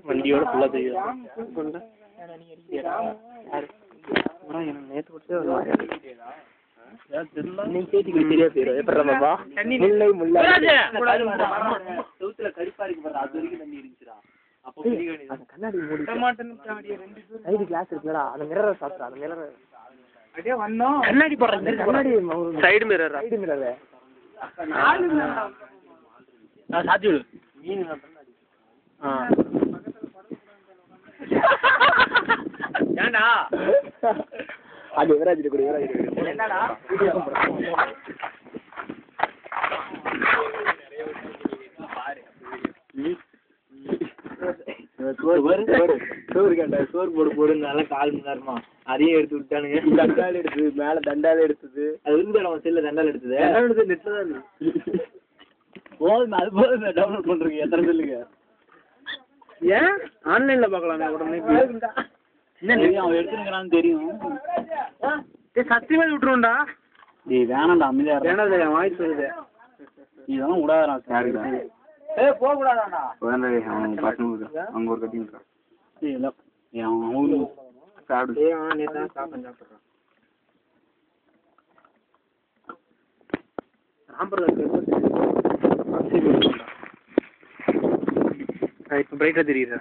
வண்டியோட ஃபுல்லாக தெரியும். நேற்று கண்ணாடி கிளாஸ் இருக்குல்லடா அந்த மிரரை சாப்பிட்றா அந்த மிரரை கண்ணாடி போடுற கண்ணாடி சைடு மிரர் சாத்தி விடு மீன் ஏண்டா அது விவராஜ் கூட என்னடா சோறு போடுனால 4 மணி நேரமா அதையும் எடுத்து விட்டானுங்க. தண்டால் எடுத்தது மேல தண்டால் எடுத்தது அது இருந்து நம்ம செல்ல தண்டால் எடுத்தது நெட்ல தான் இருக்கு. போதும் அது போதும் டவுன்லோட் பண்றீங்க எத்தனை சொல்லுங்க. ஏன் ஆன்லைன்ல பாக்கலாமே உடனே என்ன அவன் எடுத்துருக்கான்னு தெரியும். சத்தியமா விட்டுருவோம்டா. வேணாம்டா அமைதியா வேணாம் வாய்ஸ் வருது. இதெல்லாம் விடாதான் போக கூடாதாண்ணா அங்க ஒரு கட்டி இப்ப பிரைட்டா தெரியுதா?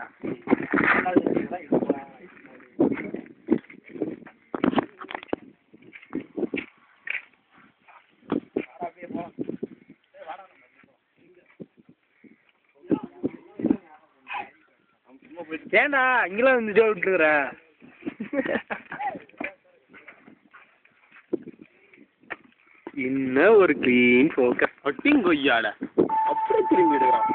ஏண்டா இங்கெல்லாம் வந்து விட்டுருக்குற இன்னும் ஒரு கிளீன் ஃபோக்கஸ் ஒட்டிங் கொய்யாட அப்படியே திரும்பிடுறான்.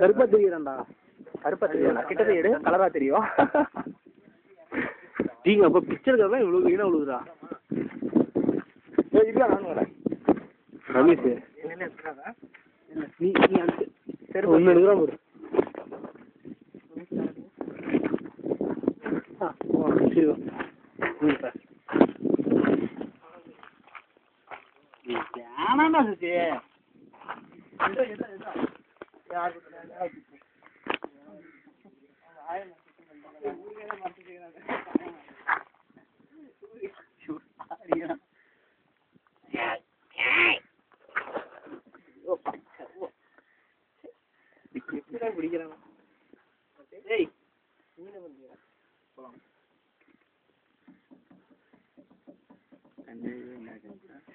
கருப்பா தெரியுறான்டா கருப்பா தெரியும் கிட்டத்தை எடு கலரா தெரியும். நீங்க அப்ப பிக்சருக்காக இவ்வளவு வீணா விழுகுதா? ரமேஷ் நீ ஒன்னு எடுக்கிறா போடு.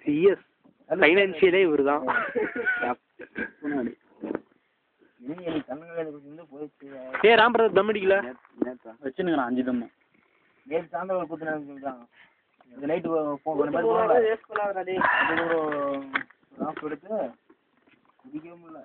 சிஎஸ் ஃபைனான்சியலே இவருதான். ராம்பிரதம் தம் அடிக்கல வச்சுனுங்கிறான் 5 தம் நேற்று சாயந்தரம் குத்துனாங்க. நைட்டு எடுத்து குடிக்கவே முடியல.